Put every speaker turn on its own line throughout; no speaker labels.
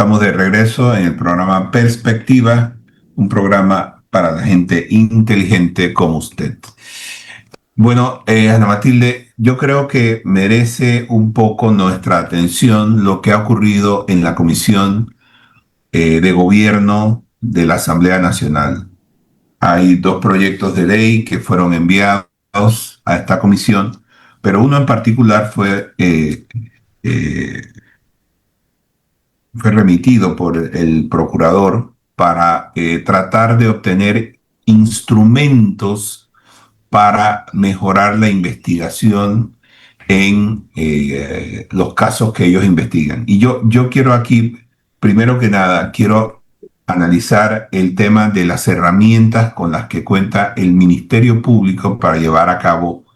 Estamos de regreso en el programa Perspectiva, un programa para la gente inteligente como usted. Bueno, Ana Matilde, yo creo que merece un poco nuestra atención lo que ha ocurrido en la Comisión de Gobierno de la Asamblea Nacional. Hay dos proyectos de ley que fueron enviados a esta comisión, pero uno en particular eh, fue remitido por el procurador para tratar de obtener instrumentos para mejorar la investigación en los casos que ellos investigan. Y yo quiero aquí, primero que nada, quiero analizar el tema de las herramientas con las que cuenta el Ministerio Público para llevar a cabo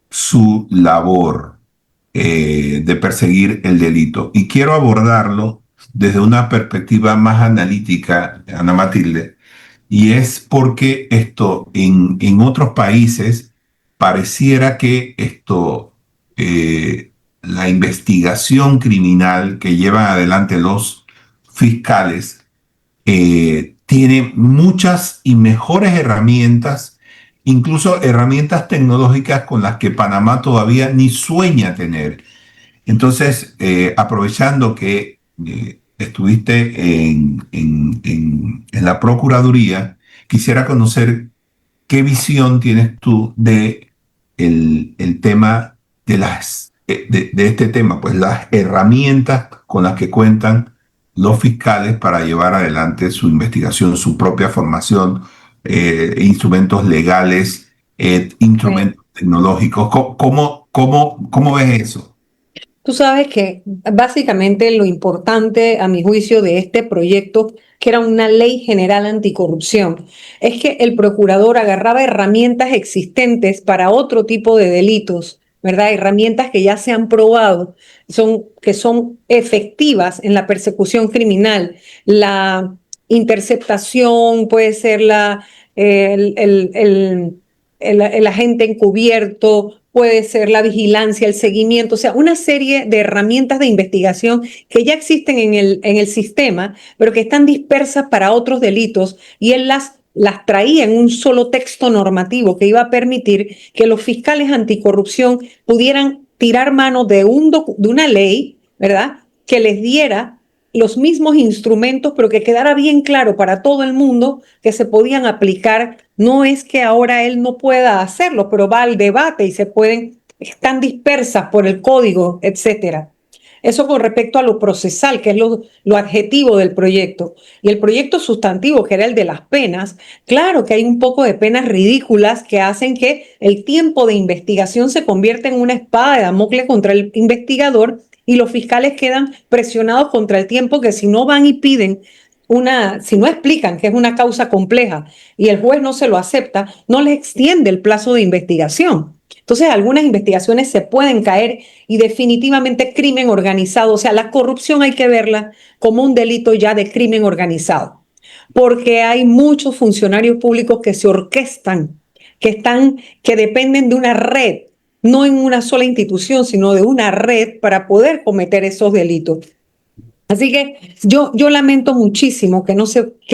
su labor de perseguir el delito. Y quiero abordarlo desde una perspectiva más analítica, Ana Matilde, y es porque en otros países pareciera que la investigación criminal que llevan adelante los fiscales tiene muchas y mejores herramientas, incluso herramientas tecnológicas con las que Panamá todavía ni sueña tener. Entonces, aprovechando que estuviste en la Procuraduría, quisiera conocer qué visión tienes tú de el tema de este tema, pues las herramientas con las que cuentan los fiscales para llevar adelante su investigación, su propia formación, instrumentos legales, instrumentos tecnológicos. ¿Cómo ves eso?
Tú sabes que básicamente lo importante, a mi juicio, de este proyecto, que era una ley general anticorrupción, es que el procurador agarraba herramientas existentes para otro tipo de delitos, ¿verdad? Herramientas que ya se han probado, que son efectivas en la persecución criminal. La interceptación puede ser el agente encubierto, puede ser la vigilancia, el seguimiento, o sea, una serie de herramientas de investigación que ya existen en el sistema, pero que están dispersas para otros delitos, y él las traía en un solo texto normativo que iba a permitir que los fiscales anticorrupción pudieran tirar mano de una ley, ¿verdad?, que les diera los mismos instrumentos, pero que quedara bien claro para todo el mundo que se podían aplicar. No es que ahora él no pueda hacerlo, pero va al debate y están dispersas por el código, etcétera. Eso con respecto a lo procesal, que es lo adjetivo del proyecto. Y el proyecto sustantivo, que era el de las penas, claro que hay un poco de penas ridículas que hacen que el tiempo de investigación se convierta en una espada de Damocles contra el investigador, y los fiscales quedan presionados contra el tiempo, que si no van y piden si no explican que es una causa compleja y el juez no se lo acepta, no les extiende el plazo de investigación. Entonces, algunas investigaciones se pueden caer, y definitivamente crimen organizado, o sea, la corrupción hay que verla como un delito ya de crimen organizado, porque hay muchos funcionarios públicos que se orquestan, que dependen de una red, no en una sola institución, sino de una red para poder cometer esos delitos. Así que yo lamento muchísimo que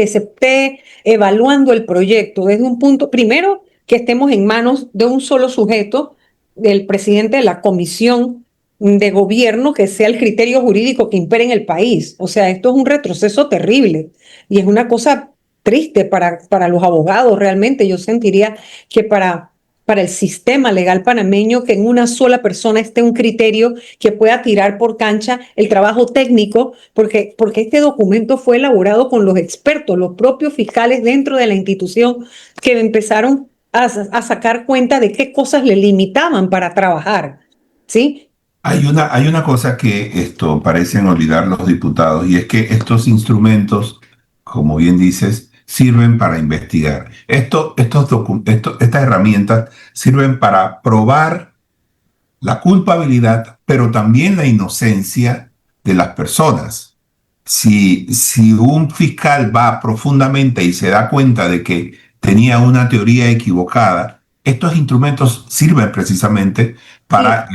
se esté evaluando el proyecto desde un punto, primero, que estemos en manos de un solo sujeto, del presidente de la Comisión de Gobierno, que sea el criterio jurídico que impere en el país. O sea, esto es un retroceso terrible y es una cosa triste para los abogados. Realmente yo sentiría que para el sistema legal panameño, que en una sola persona esté un criterio que pueda tirar por cancha el trabajo técnico, porque este documento fue elaborado con los expertos, los propios fiscales dentro de la institución, que empezaron a sacar cuenta de qué cosas le limitaban para trabajar, ¿sí?
Hay una cosa que parecen olvidar los diputados, y es que estos instrumentos, como bien dices, sirven para investigar. Estas herramientas sirven para probar la culpabilidad, pero también la inocencia de las personas. Si un fiscal va profundamente y se da cuenta de que tenía una teoría equivocada, estos instrumentos sirven precisamente para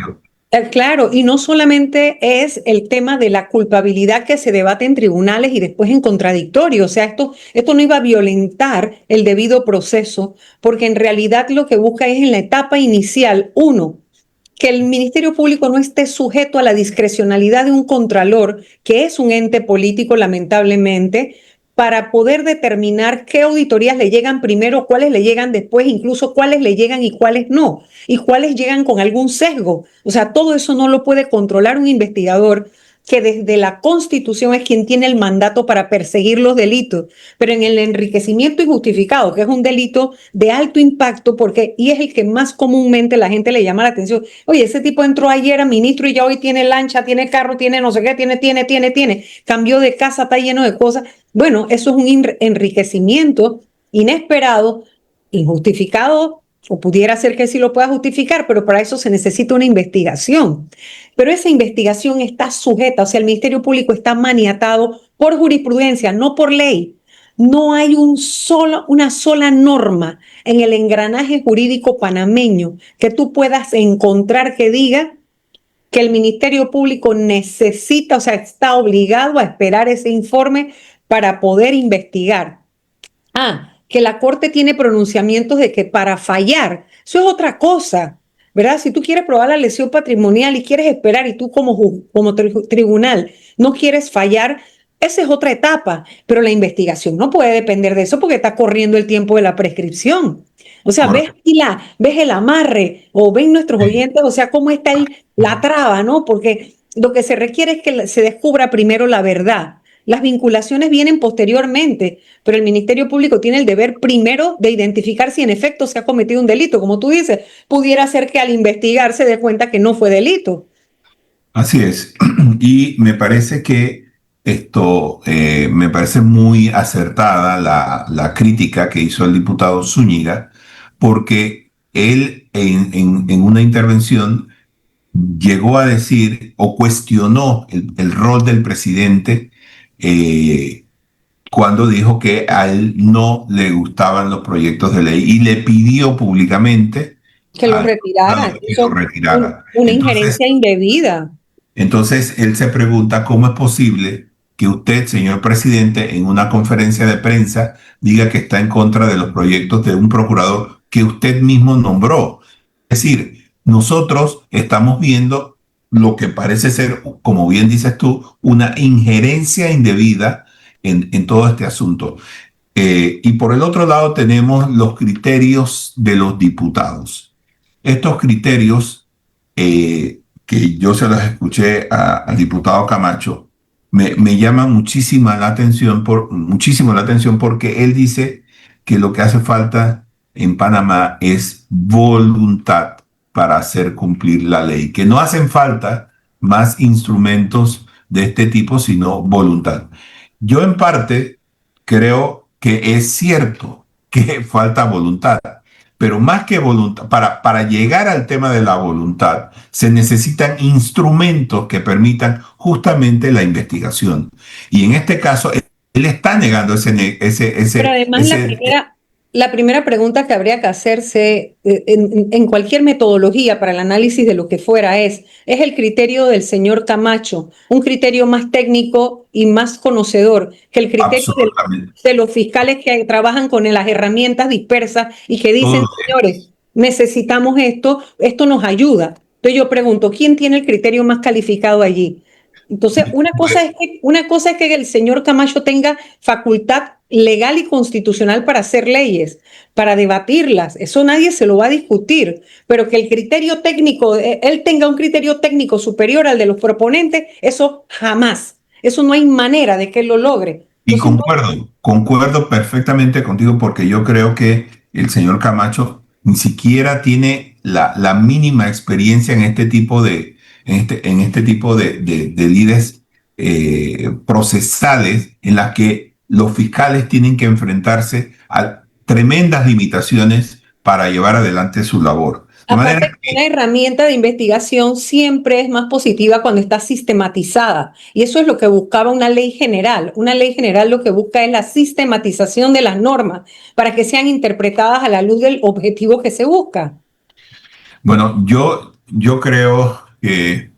Sí. Claro, y no solamente es el tema de la culpabilidad que se debate en tribunales y después en contradictorio. O sea, esto no iba a violentar el debido proceso, porque en realidad lo que busca es en la etapa inicial, uno, que el Ministerio Público no esté sujeto a la discrecionalidad de un contralor, que es un ente político, lamentablemente, para poder determinar qué auditorías le llegan primero, cuáles le llegan después, incluso cuáles le llegan y cuáles no, y cuáles llegan con algún sesgo. O sea, todo eso no lo puede controlar un investigador que desde la Constitución es quien tiene el mandato para perseguir los delitos, pero en el enriquecimiento injustificado, que es un delito de alto impacto, y es el que más comúnmente la gente le llama la atención. Oye, ese tipo entró ayer a ministro y ya hoy tiene lancha, tiene carro, tiene no sé qué, tiene, cambió de casa, está lleno de cosas. Bueno, eso es un enriquecimiento inesperado, injustificado, o pudiera ser que sí lo pueda justificar, pero para eso se necesita una investigación. Pero esa investigación está sujeta, o sea, el Ministerio Público está maniatado por jurisprudencia, no por ley. No hay una sola norma en el engranaje jurídico panameño que tú puedas encontrar que diga que el Ministerio Público necesita, o sea, está obligado a esperar ese informe para poder investigar. Que la Corte tiene pronunciamientos de que para fallar, eso es otra cosa, ¿verdad? Si tú quieres probar la lesión patrimonial y quieres esperar y tú como tribunal no quieres fallar, esa es otra etapa, pero la investigación no puede depender de eso porque está corriendo el tiempo de la prescripción. O sea, ves el amarre o ven nuestros oyentes, o sea, cómo está la traba, ¿no? Porque lo que se requiere es que se descubra primero la verdad. Las vinculaciones vienen posteriormente, pero el Ministerio Público tiene el deber primero de identificar si en efecto se ha cometido un delito. Como tú dices, pudiera ser que al investigar se dé cuenta que no fue delito.
Así es. Y me parece que me parece muy acertada la crítica que hizo el diputado Zúñiga, porque él en una intervención llegó a decir o cuestionó el rol del presidente eh, cuando dijo que a él no le gustaban los proyectos de ley y le pidió públicamente
Que lo
al
retiraran.
diputado que lo
Eso es
retirara.
una injerencia indebida.
Entonces él se pregunta cómo es posible que usted, señor presidente, en una conferencia de prensa diga que está en contra de los proyectos de un procurador que usted mismo nombró. Es decir, nosotros estamos viendo lo que parece ser, como bien dices tú, una injerencia indebida en todo este asunto. Y por el otro lado tenemos los criterios de los diputados. Estos criterios que yo se los escuché al diputado Camacho, me llama muchísimo la atención porque él dice que lo que hace falta en Panamá es voluntad para hacer cumplir la ley, que no hacen falta más instrumentos de este tipo, sino voluntad. Yo en parte creo que es cierto que falta voluntad, pero más que voluntad, para llegar al tema de la voluntad, se necesitan instrumentos que permitan justamente la investigación. Y en este caso, él está negando
Pero además la primera pregunta que habría que hacerse en cualquier metodología para el análisis de lo que fuera es el criterio del señor Camacho, un criterio más técnico y más conocedor que el criterio de los fiscales que trabajan con las herramientas dispersas y que dicen, señores, necesitamos esto nos ayuda. Entonces yo pregunto, ¿quién tiene el criterio más calificado allí? Entonces, una cosa es que el señor Camacho tenga facultad legal y constitucional para hacer leyes, para debatirlas, eso nadie se lo va a discutir, pero que el criterio técnico, él tenga un criterio técnico superior al de los proponentes, eso jamás, eso no hay manera de que él lo logre.
Y concuerdo perfectamente contigo porque yo creo que el señor Camacho ni siquiera tiene la mínima experiencia en este tipo de lides procesales en las que los fiscales tienen que enfrentarse a tremendas limitaciones para llevar adelante su labor.
Aparte, una herramienta de investigación siempre es más positiva cuando está sistematizada. Y eso es lo que buscaba una ley general. Una ley general lo que busca es la sistematización de las normas para que sean interpretadas a la luz del objetivo que se busca.
Bueno, yo creo que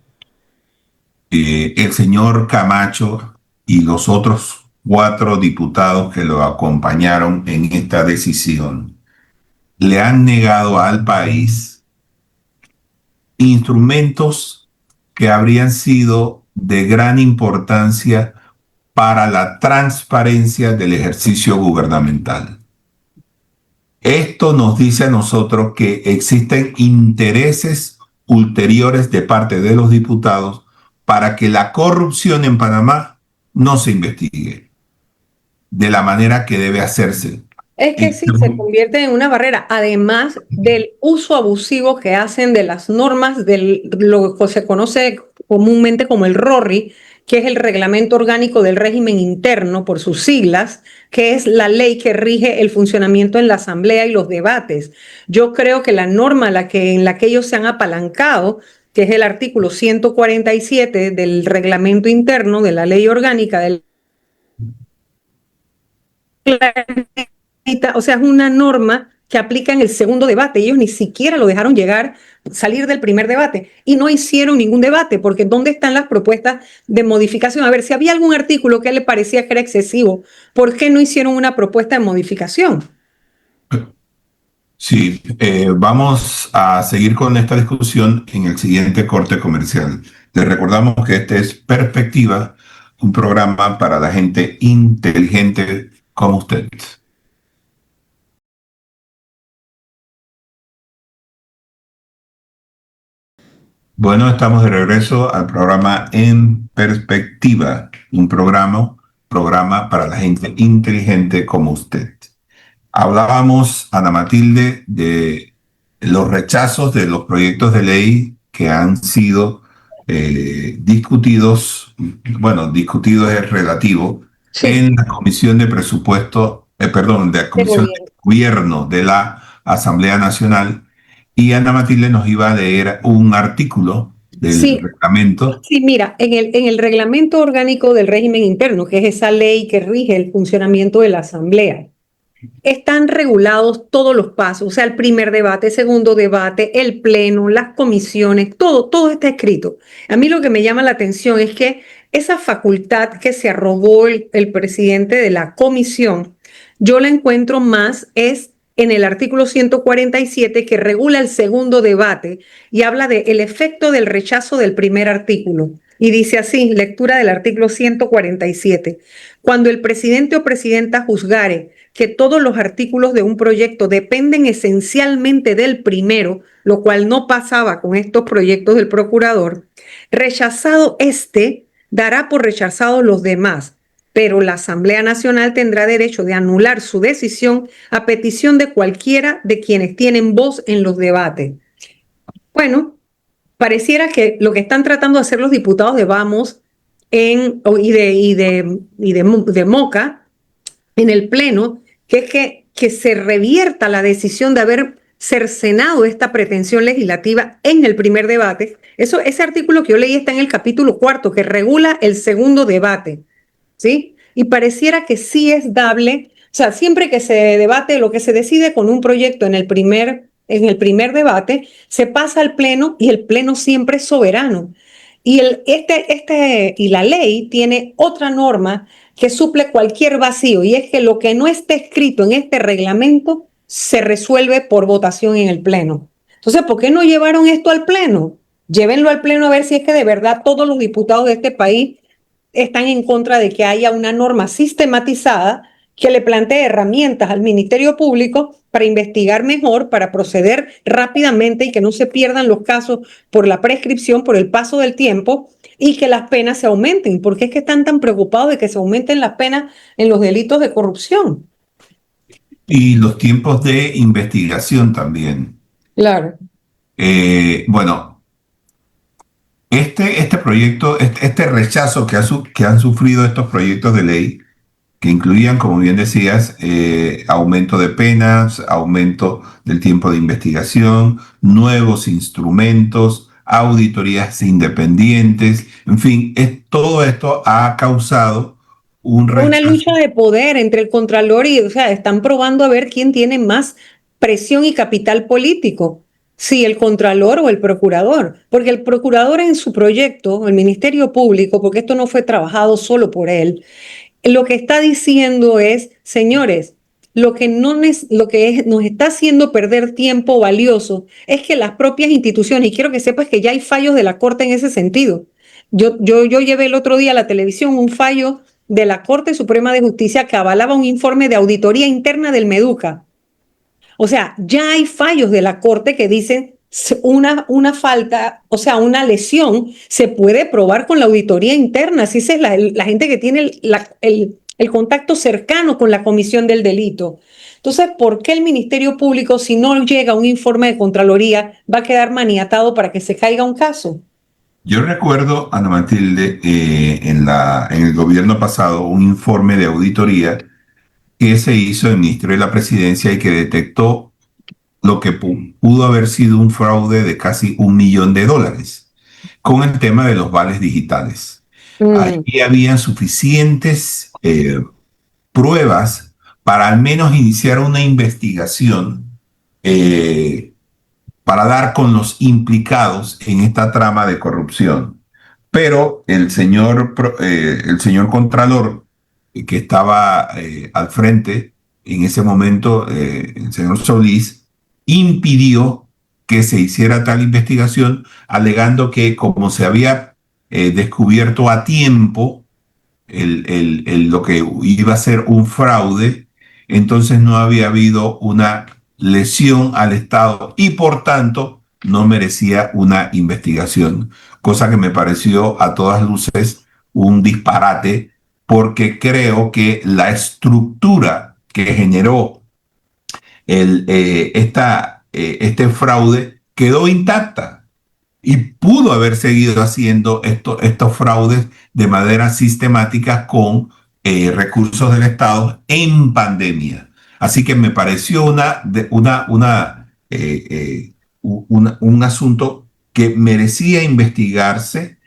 el señor Camacho y los otros 4 diputados que lo acompañaron en esta decisión le han negado al país instrumentos que habrían sido de gran importancia para la transparencia del ejercicio gubernamental. Esto nos dice a nosotros que existen intereses ulteriores de parte de los diputados para que la corrupción en Panamá no se investigue de la manera que debe hacerse.
Es que sí, se convierte en una barrera, además del uso abusivo que hacen de las normas de lo que se conoce comúnmente como el RORRI, que es el Reglamento Orgánico del Régimen Interno, por sus siglas, que es la ley que rige el funcionamiento en la Asamblea y los debates. Yo creo que la norma en la que ellos se han apalancado, que es el artículo 147 del Reglamento Interno de la Ley Orgánica del o sea, es una norma que aplica en el segundo debate. Ellos ni siquiera lo dejaron salir del primer debate y no hicieron ningún debate, porque ¿dónde están las propuestas de modificación? A ver, si había algún artículo que le parecía que era excesivo, ¿por qué no hicieron una propuesta de modificación?
Sí, vamos a seguir con esta discusión en el siguiente corte comercial. Les recordamos que este es Perspectiva, un programa para la gente inteligente como usted. Bueno, estamos de regreso al programa En Perspectiva, un programa para la gente inteligente como usted. Hablábamos, Ana Matilde, de los rechazos de los proyectos de ley que han sido discutidos, bueno, discutidos es relativo,
Sí,
en la Comisión de Presupuesto, perdón, de la
de
Comisión de
gobierno.
Gobierno de la Asamblea Nacional, y Ana Matilde nos iba a leer un artículo del
Sí,
reglamento.
sí, mira, en el Reglamento Orgánico del Régimen Interno, que es esa ley que rige el funcionamiento de la Asamblea, están regulados todos los pasos, o sea, el primer debate, segundo debate, el pleno, las comisiones, todo está escrito. A mí lo que me llama la atención es que esa facultad que se arrogó el presidente de la comisión, yo la encuentro más es en el artículo 147 que regula el segundo debate y habla de el efecto del rechazo del primer artículo. Y dice así, lectura del artículo 147. Cuando el presidente o presidenta juzgare que todos los artículos de un proyecto dependen esencialmente del primero, lo cual no pasaba con estos proyectos del procurador, rechazado este, dará por rechazados los demás, pero la Asamblea Nacional tendrá derecho de anular su decisión a petición de cualquiera de quienes tienen voz en los debates. Bueno, pareciera que lo que están tratando de hacer los diputados de Vamos de Moca en el Pleno, que es que se revierta la decisión de haber cercenado esta pretensión legislativa en el primer debate. Ese artículo que yo leí está en el capítulo 4, que regula el segundo debate, ¿sí? Y pareciera que sí es dable, o sea, siempre que se debate, lo que se decide con un proyecto en el primer debate, se pasa al Pleno y el Pleno siempre es soberano. Y, y la ley tiene otra norma que suple cualquier vacío, y es que lo que no esté escrito en este reglamento se resuelve por votación en el Pleno. Entonces, ¿por qué no llevaron esto al Pleno? Llévenlo al Pleno a ver si es que de verdad todos los diputados de este país están en contra de que haya una norma sistematizada que le plantee herramientas al Ministerio Público para investigar mejor, para proceder rápidamente y que no se pierdan los casos por la prescripción, por el paso del tiempo, y que las penas se aumenten. ¿Por qué es que están tan preocupados de que se aumenten las penas en los delitos de corrupción?
Y los tiempos de investigación también.
Claro.
Bueno, este proyecto, este rechazo que han sufrido estos proyectos de ley, que incluían, como bien decías, aumento de penas, aumento del tiempo de investigación, nuevos instrumentos, auditorías independientes, en fin, todo esto ha causado un
Una
rechazo.
lucha de poder entre el Contralor y, o sea, están probando a ver quién tiene más presión y capital político. si el contralor o el procurador, porque el procurador en su proyecto, el Ministerio Público, porque esto no fue trabajado solo por él, lo que está diciendo es, señores, nos está haciendo perder tiempo valioso es que las propias instituciones, y quiero que sepas que ya hay fallos de la Corte en ese sentido. Yo llevé el otro día a la televisión un fallo de la Corte Suprema de Justicia que avalaba un informe de auditoría interna del Meduca. O sea, ya hay fallos de la Corte que dicen una falta, o sea, una lesión, se puede probar con la auditoría interna, si esa es la gente que tiene el contacto cercano con la comisión del delito. Entonces, ¿por qué el Ministerio Público, si no llega un informe de Contraloría, va a quedar maniatado para que se caiga un caso?
Yo recuerdo, Ana Matilde, en el gobierno pasado, un informe de auditoría que se hizo en el Ministerio de la Presidencia y que detectó lo que pudo haber sido un fraude de casi $1 millón con el tema de los vales digitales.
Mm.
Allí habían suficientes pruebas para al menos iniciar una investigación eh, para dar con los implicados en esta trama de corrupción. Pero el señor Contralor, que estaba al frente en ese momento, el señor Solís, impidió que se hiciera tal investigación, alegando que como se había descubierto a tiempo lo que iba a ser un fraude, entonces no había habido una lesión al Estado y por tanto no merecía una investigación, cosa que me pareció a todas luces un disparate, porque creo que la estructura que generó este fraude quedó intacta y pudo haber seguido haciendo estos fraudes de manera sistemática con recursos del Estado en pandemia. Así que me pareció un asunto que merecía investigarse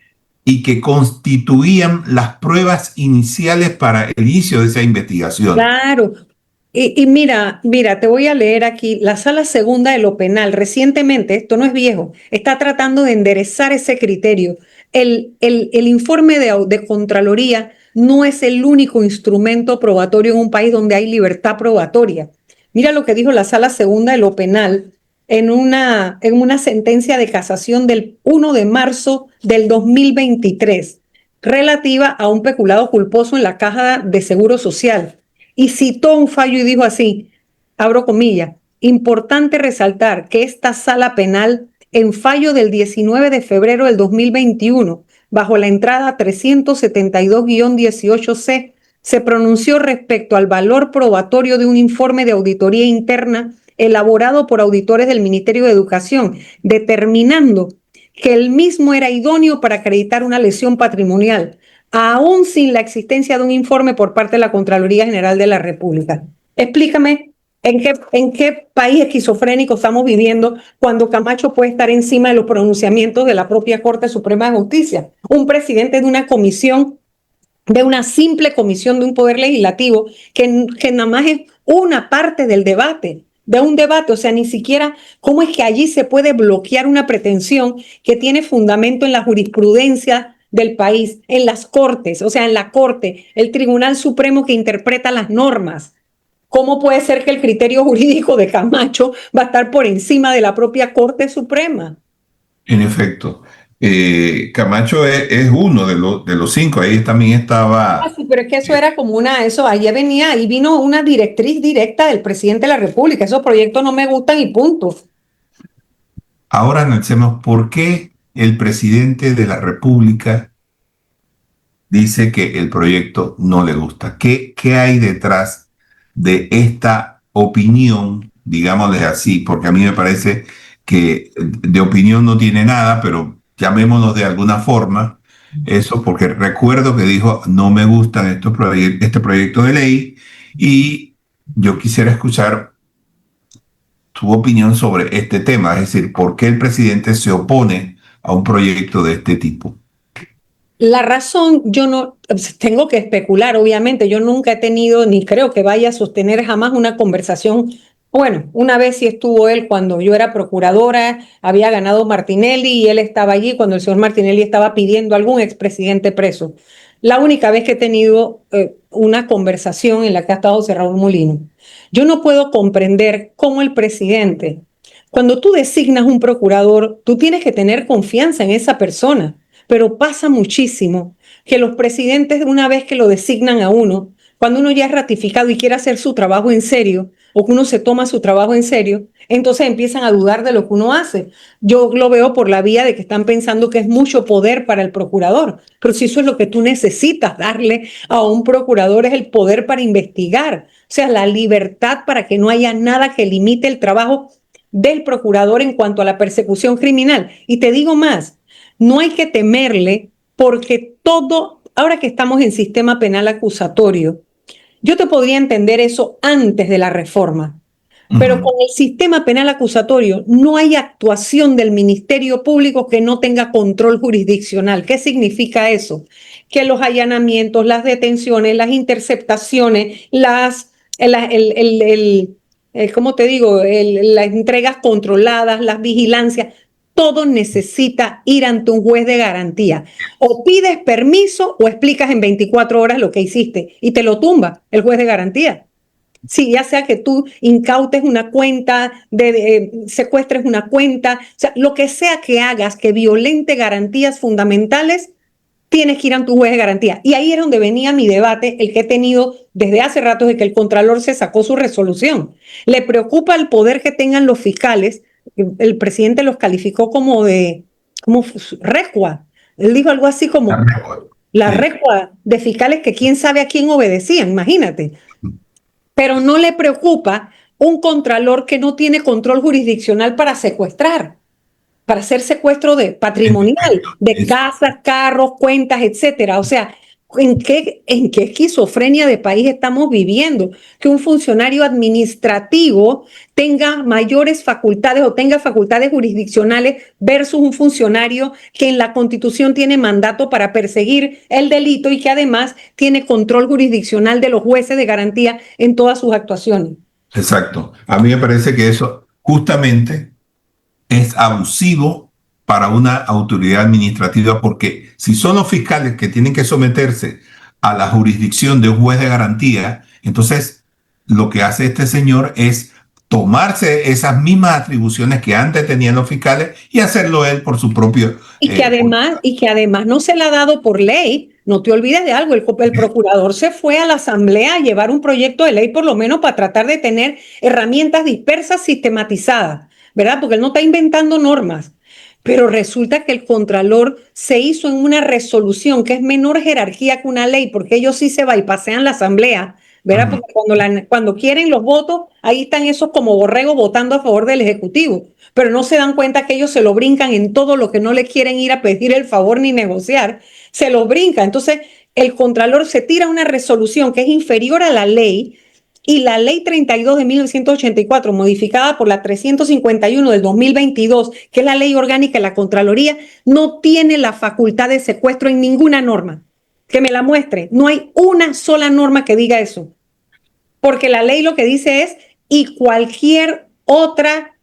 y que constituían las pruebas iniciales para el inicio de esa investigación.
Claro. Y mira, te voy a leer aquí, la Sala Segunda de lo Penal, recientemente, esto no es viejo, está tratando de enderezar ese criterio. El informe de Contraloría no es el único instrumento probatorio en un país donde hay libertad probatoria. Mira lo que dijo la Sala Segunda de lo Penal en una sentencia de casación del 1 de marzo del 2023 relativa a un peculado culposo en la Caja de Seguro Social y citó un fallo y dijo así, abro comillas, importante resaltar que esta sala penal en fallo del 19 de febrero del 2021, bajo la entrada 372-18C, se pronunció respecto al valor probatorio de un informe de auditoría interna elaborado por auditores del Ministerio de Educación, determinando que el mismo era idóneo para acreditar una lesión patrimonial, aún sin la existencia de un informe por parte de la Contraloría General de la República. Explícame en qué país esquizofrénico estamos viviendo cuando Camacho puede estar encima de los pronunciamientos de la propia Corte Suprema de Justicia. Un presidente de una comisión, de una simple comisión de un poder legislativo que nada más es una parte del debate, de un debate, o sea, ni siquiera cómo es que allí se puede bloquear una pretensión que tiene fundamento en la jurisprudencia del país, en las cortes, o sea, en la Corte, el Tribunal Supremo que interpreta las normas. ¿Cómo puede ser que el criterio jurídico de Camacho va a estar por encima de la propia Corte Suprema?
En efecto, Camacho es uno de los cinco. Ahí también
Ah,
estaba.
sí, pero es que eso era como eso, allá venía, y vino una directriz directa del presidente de la República, esos proyectos no me gustan y punto.
Ahora analicemos por qué el presidente de la República dice que el proyecto no le gusta. ¿Qué hay detrás de esta opinión, digámosle así? Porque a mí me parece que de opinión no tiene nada, pero llamémonos de alguna forma eso, porque recuerdo que dijo, no me gustan este proyecto de ley y yo quisiera escuchar tu opinión sobre este tema, es decir, ¿por qué el presidente se opone a un proyecto de este tipo?
La razón, yo no, tengo que especular, obviamente, yo nunca he tenido, ni creo que vaya a sostener jamás una conversación Bueno, una vez sí estuvo él cuando yo era procuradora, había ganado Martinelli y él estaba allí cuando el señor Martinelli estaba pidiendo a algún expresidente preso. La única vez que he tenido una conversación en la que ha estado José Raúl Mulino. Yo no puedo comprender cómo el presidente, cuando tú designas un procurador, tú tienes que tener confianza en esa persona, pero pasa muchísimo que los presidentes, una vez que lo designan a uno, cuando uno ya es ratificado y quiere hacer su trabajo en serio, o que uno se toma su trabajo en serio, entonces empiezan a dudar de lo que uno hace. Yo lo veo por la vía de que están pensando que es mucho poder para el procurador, pero si eso es lo que tú necesitas darle a un procurador es el poder para investigar, o sea, la libertad para que no haya nada que limite el trabajo del procurador en cuanto a la persecución criminal. Y te digo más, no hay que temerle porque todo, ahora que estamos en sistema penal acusatorio, yo te podría entender eso antes de la reforma, pero
Ujú.
con el sistema penal acusatorio no hay actuación del Ministerio Público que no tenga control jurisdiccional. ¿Qué significa eso? Que los allanamientos, las detenciones, las interceptaciones, ¿cómo te digo? Las entregas controladas, las vigilancias, todo necesita ir ante un juez de garantía. O pides permiso o explicas en 24 horas lo que hiciste y te lo tumba el juez de garantía. Sí, ya sea que tú incautes una cuenta, secuestres una cuenta, o sea, lo que sea que hagas que violente garantías fundamentales, tienes que ir ante un juez de garantía. Y ahí es donde venía mi debate, el que he tenido desde hace rato de que el Contralor se sacó su resolución. Le preocupa el poder que tengan los fiscales. El presidente los calificó como recua. Él dijo algo así como la
Sí.
recua de fiscales que quién sabe a quién obedecían, imagínate, pero no le preocupa un contralor que no tiene control jurisdiccional para secuestrar, para hacer secuestro de
En
patrimonial,
efecto,
de casas, carros, cuentas, etcétera. O sea, ¿en qué esquizofrenia de país estamos viviendo? Que un funcionario administrativo tenga mayores facultades o tenga facultades jurisdiccionales versus un funcionario que en la Constitución tiene mandato para perseguir el delito y que además tiene control jurisdiccional de los jueces de garantía en todas sus actuaciones.
exacto. A mí me parece que eso justamente es abusivo para una autoridad administrativa porque si son los fiscales que tienen que someterse a la jurisdicción de un juez de garantía, entonces lo que hace este señor es tomarse esas mismas atribuciones que antes tenían los fiscales y hacerlo él por su propio...
Y que además no se le ha dado por ley. No te olvides de algo, el procurador se fue a la asamblea a llevar un proyecto de ley por lo menos para tratar de tener herramientas dispersas sistematizadas, ¿verdad? Porque él no está inventando normas. Pero resulta que el contralor se hizo en una resolución que es menor jerarquía que una ley, porque ellos sí se bypasean la asamblea, ¿verdad?
Ujú.
Porque cuando quieren los votos, ahí están esos como borregos votando a favor del Ejecutivo, pero no se dan cuenta que ellos se lo brincan en todo lo que no le quieren ir a pedir el favor ni negociar, se lo brinca. Entonces, el Contralor se tira una resolución que es inferior a la ley y la ley 32 de 1984, modificada por la 351 del 2022, que es la ley orgánica de la Contraloría, no tiene la facultad de secuestro en ninguna norma. Que me la muestre. No hay una sola norma que diga eso. Porque la ley lo que dice es y cualquier otra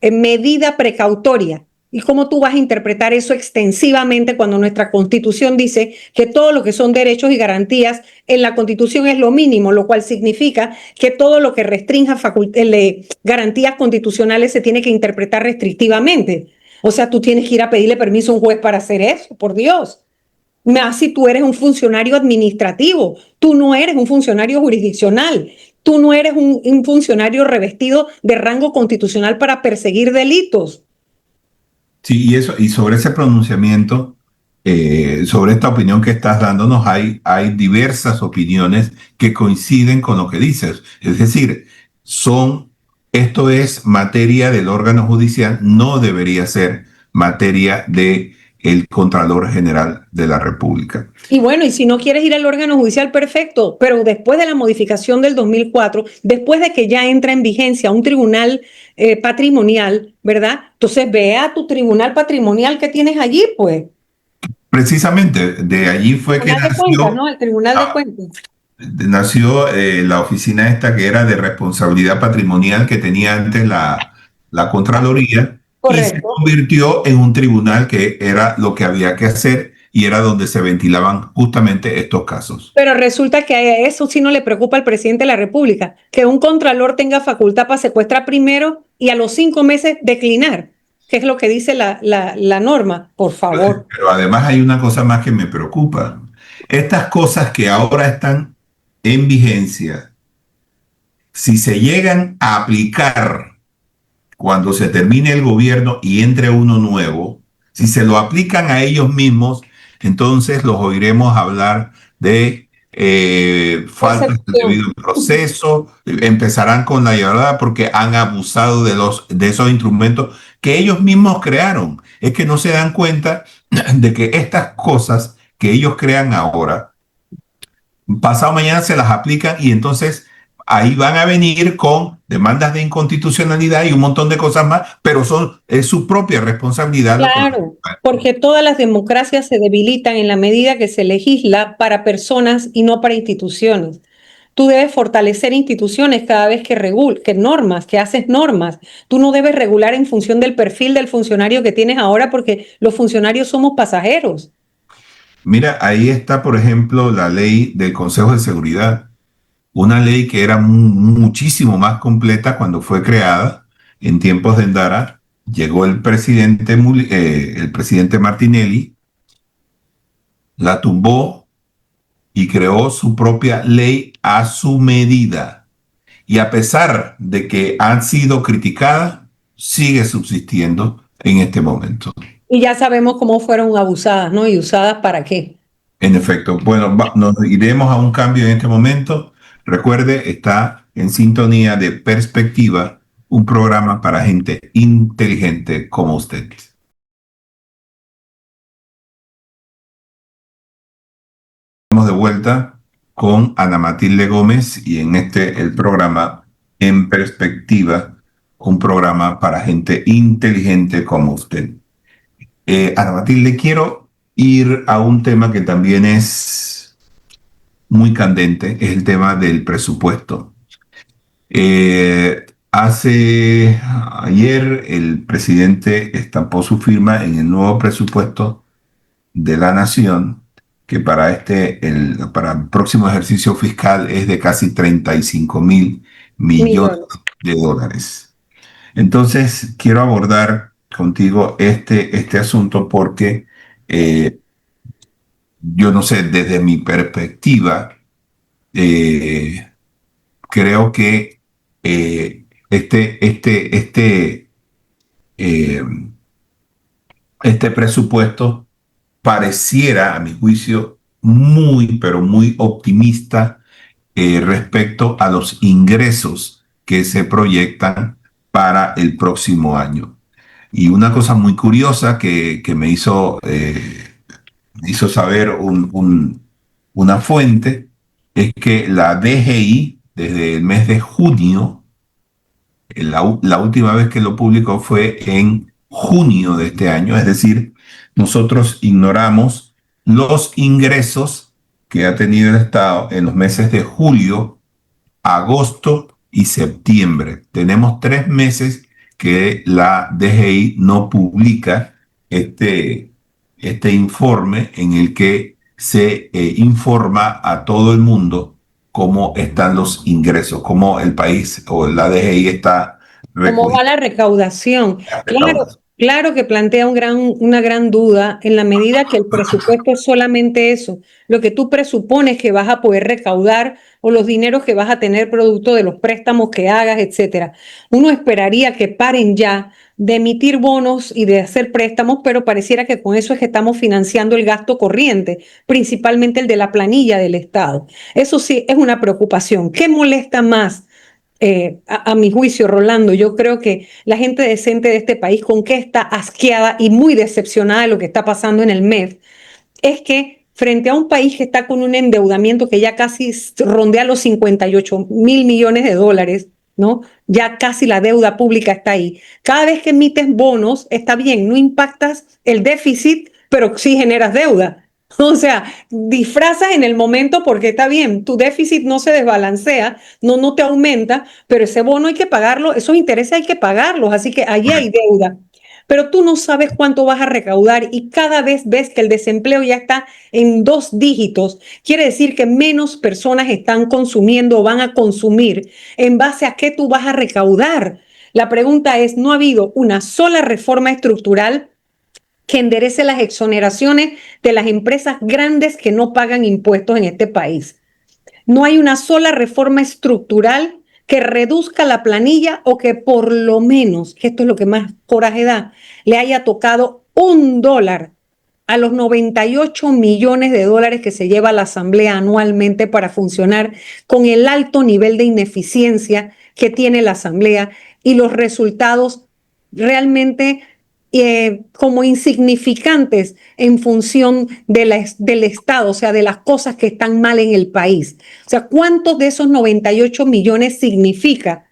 medida precautoria. ¿Y cómo tú vas a interpretar eso extensivamente cuando nuestra Constitución dice que todo lo que son derechos y garantías en la Constitución es lo mínimo, lo cual significa que todo lo que restrinja garantías constitucionales se tiene que interpretar restrictivamente? O sea, tú tienes que ir a pedirle permiso a un juez para hacer eso, por Dios. Más si tú eres un funcionario administrativo, tú no eres un funcionario jurisdiccional, tú no eres un funcionario revestido de rango constitucional para perseguir delitos.
Sí, y eso, y sobre ese pronunciamiento, sobre esta opinión que estás dándonos, hay diversas opiniones que coinciden con lo que dices. Es decir, esto es materia del órgano judicial, no debería ser materia de el Contralor General de la República.
Y bueno, y si no quieres ir al órgano judicial, perfecto, pero después de la modificación del 2004, después de que ya entra en vigencia un tribunal patrimonial, ¿verdad? Entonces ve a tu tribunal patrimonial que tienes allí, pues.
Precisamente de allí fue que
Tribunal de Cuentas,
nació.
¿no? El Tribunal de
ah,
Cuentas.
nació la oficina esta que era de responsabilidad patrimonial que tenía antes la Contraloría y se
Correcto.
convirtió en un tribunal que era lo que había que hacer y era donde se ventilaban justamente estos casos.
Pero resulta que a eso sí no le preocupa al presidente de la República, que un contralor tenga facultad para secuestrar primero y a los 5 meses declinar, que es lo que dice la norma. Por favor.
Pero además hay una cosa más que me preocupa. Estas cosas que ahora están en vigencia, si se llegan a aplicar cuando se termine el gobierno y entre uno nuevo, si se lo aplican a ellos mismos, entonces los oiremos hablar de falta de
Percepción.
debido proceso, empezarán con la llorada porque han abusado de esos instrumentos que ellos mismos crearon. Es que no se dan cuenta de que estas cosas que ellos crean ahora pasado mañana se las aplican y entonces ahí van a venir con demandas de inconstitucionalidad y un montón de cosas más, pero es su propia responsabilidad lo que lo...
Claro, porque todas las democracias se debilitan en la medida que se legisla para personas y no para instituciones. Tú debes fortalecer instituciones cada vez que normas, que haces normas. Tú no debes regular en función del perfil del funcionario que tienes ahora porque los funcionarios somos pasajeros.
Mira, ahí está, por ejemplo, la ley del Consejo de Seguridad, una ley que era muchísimo más completa cuando fue creada en tiempos de Endara. Llegó el presidente Martinelli, la tumbó y creó su propia ley a su medida. Y a pesar de que han sido criticadas, sigue subsistiendo en este momento.
Y ya sabemos cómo fueron abusadas, ¿no? ¿Y usadas para qué?
En efecto, bueno, nos iremos a un cambio en este momento. Recuerde, está en sintonía de Perspectiva, un programa para gente inteligente como usted. Estamos de vuelta con Ana Matilde Gómez y en el programa En Perspectiva, un programa para gente inteligente como usted. Ana Matilde, quiero ir a un tema que también es muy candente, es el tema del presupuesto. Ayer el presidente estampó su firma en el nuevo presupuesto de la Nación, que para el próximo ejercicio fiscal es de casi 35.000 millones
Millones.
de dólares. Entonces, quiero abordar contigo este asunto porque yo no sé, desde mi perspectiva, eh, creo que eh, este presupuesto pareciera, a mi juicio, muy, pero muy optimista respecto a los ingresos que se proyectan para el próximo año. Y una cosa muy curiosa que me hizo saber una fuente es que la DGI, desde el mes de junio, la última vez que lo publicó fue en junio de este año, es decir, nosotros ignoramos los ingresos que ha tenido el Estado en los meses de julio, agosto y septiembre. Tenemos 3 meses que la DGI no publica este, este informe en el que se informa a todo el mundo cómo están los ingresos, cómo el país o la DGI está
¿Cómo va
recogiendo
la recaudación?
la
Claro,
recaudación.
claro que plantea una gran duda en la medida que el presupuesto es solamente eso, lo que tú presupones que vas a poder recaudar o los dineros que vas a tener producto de los préstamos que hagas, etcétera. Uno esperaría que paren ya de emitir bonos y de hacer préstamos, pero pareciera que con eso es que estamos financiando el gasto corriente, principalmente el de la planilla del Estado. Eso sí es una preocupación. ¿Qué molesta más? A mi juicio, Rolando, yo creo que la gente decente de este país, con que está asqueada y muy decepcionada de lo que está pasando en el MEF, es que frente a un país que está con un endeudamiento que ya casi rondea los 58.000 millones de dólares, ¿no? Ya casi la deuda pública está ahí. Cada vez que emites bonos, está bien, no impactas el déficit, pero sí generas deuda. O sea, disfrazas en el momento porque está bien, tu déficit no se desbalancea, no te aumenta, pero ese bono hay que pagarlo, esos intereses hay que pagarlos, así que allí hay
Correcto.
deuda. Pero tú no sabes cuánto vas a recaudar y cada vez ves que el desempleo ya está en 2 dígitos. Quiere decir que menos personas están consumiendo o van a consumir en base a qué tú vas a recaudar. La pregunta es, ¿no ha habido una sola reforma estructural que enderece las exoneraciones de las empresas grandes que no pagan impuestos en este país? No hay una sola reforma estructural que reduzca la planilla o que por lo menos, que esto es lo que más coraje da, le haya tocado $1 a los 98 millones de dólares que se lleva la Asamblea anualmente para funcionar con el alto nivel de ineficiencia que tiene la Asamblea y los resultados realmente como insignificantes en función del Estado, o sea, de las cosas que están mal en el país. O sea, ¿cuántos de esos 98 millones significa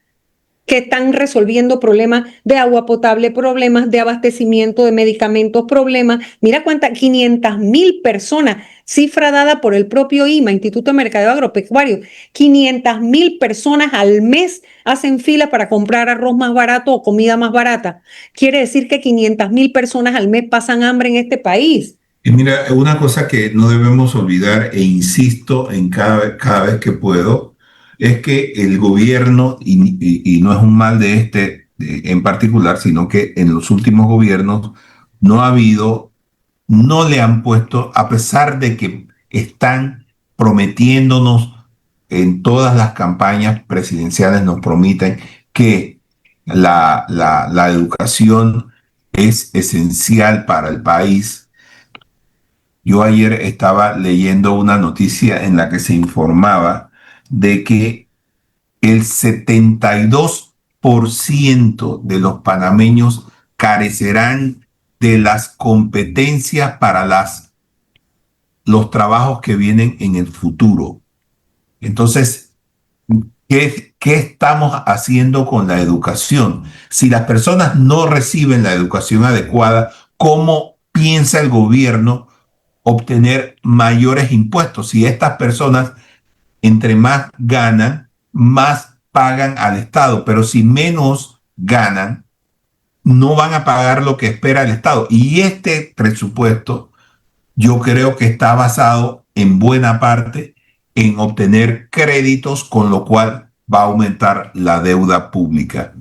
que están resolviendo problemas de agua potable, problemas de abastecimiento de medicamentos, problemas? Mira cuántas, 500.000 personas, cifra dada por el propio IMA, Instituto de Mercadeo Agropecuario, 500.000 personas al mes hacen fila para comprar arroz más barato o comida más barata. Quiere decir que 500.000 personas al mes pasan hambre en este país.
Y mira, una cosa que no debemos olvidar, e insisto en cada vez que puedo, es que el gobierno, y no es un mal de en particular, sino que en los últimos gobiernos no ha habido, no le han puesto, a pesar de que están prometiéndonos en todas las campañas presidenciales, nos prometen que la educación es esencial para el país. Yo ayer estaba leyendo una noticia en la que se informaba de que el 72% de los panameños carecerán de las competencias para los trabajos que vienen en el futuro. Entonces, ¿qué estamos haciendo con la educación? Si las personas no reciben la educación adecuada, ¿cómo piensa el gobierno obtener mayores impuestos? Si estas personas, entre más ganan, más pagan al Estado, pero si menos ganan, no van a pagar lo que espera el Estado. Y este presupuesto yo creo que está basado en buena parte en obtener créditos, con lo cual va a aumentar la deuda pública.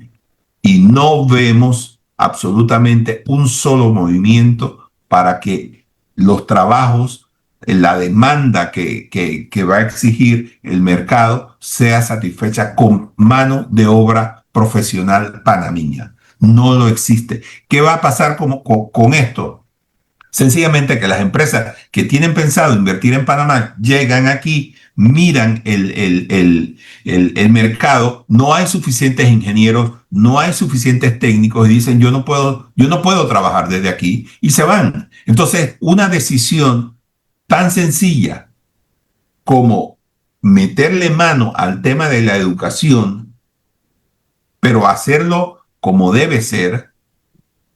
Y no vemos absolutamente un solo movimiento para que los trabajos, la demanda que va a exigir el mercado sea satisfecha con mano de obra profesional panameña. No lo existe. ¿Qué va a pasar con esto? Sencillamente que las empresas que tienen pensado invertir en Panamá llegan aquí, miran el mercado, no hay suficientes ingenieros, no hay suficientes técnicos y dicen yo no puedo trabajar desde aquí y se van. Entonces, una decisión tan sencilla como meterle mano al tema de la educación, pero hacerlo como debe ser,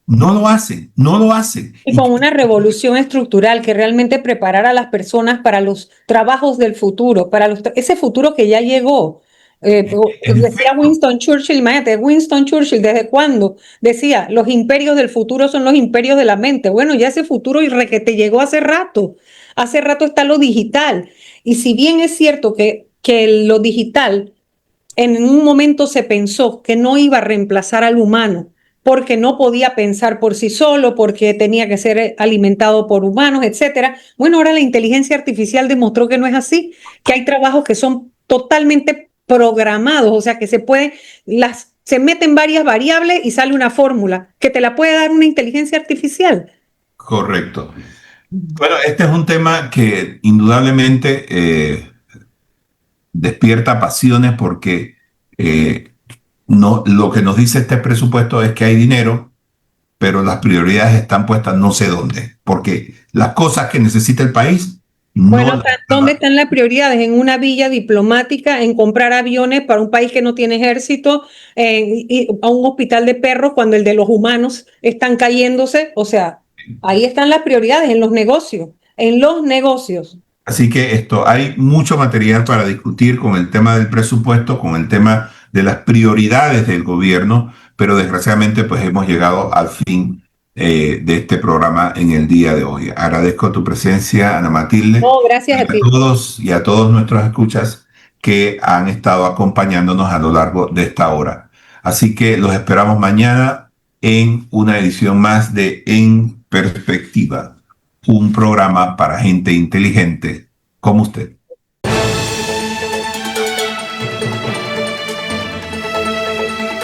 no lo hacen, no lo hacen.
Y con una revolución estructural que realmente preparara a las personas para los trabajos del futuro, para ese futuro que ya llegó. Decía Winston Churchill, imagínate, Winston Churchill, ¿desde cuándo? Decía, los imperios del futuro son los imperios de la mente. Bueno, ya ese futuro y requete llegó hace rato está lo digital. Y si bien es cierto que lo digital en un momento se pensó que no iba a reemplazar al humano, porque no podía pensar por sí solo, porque tenía que ser alimentado por humanos, etcétera. Bueno, ahora la inteligencia artificial demostró que no es así, que hay trabajos que son totalmente programados, o sea, que se meten varias variables y sale una fórmula que te la puede dar una inteligencia artificial.
Correcto. Bueno, este es un tema que indudablemente despierta pasiones porque no, lo que nos dice este presupuesto es que hay dinero, pero las prioridades están puestas no sé dónde, porque las cosas que necesita el país no
Bueno,
las
¿dónde
está.
están las prioridades? En una villa diplomática, en comprar aviones para un país que no tiene ejército, a un hospital de perros cuando el de los humanos están cayéndose. O sea, ahí están las prioridades en los negocios. en los negocios.
Así que hay mucho material para discutir con el tema del presupuesto, con el tema de las prioridades del gobierno, pero desgraciadamente pues hemos llegado al fin de este programa en el día de hoy. Agradezco tu presencia, Ana Matilde,
No, gracias a
a
ti.
todos y a todos nuestros escuchas que han estado acompañándonos a lo largo de esta hora. Así que los esperamos mañana en una edición más de En Perspectiva, un programa para gente inteligente como usted.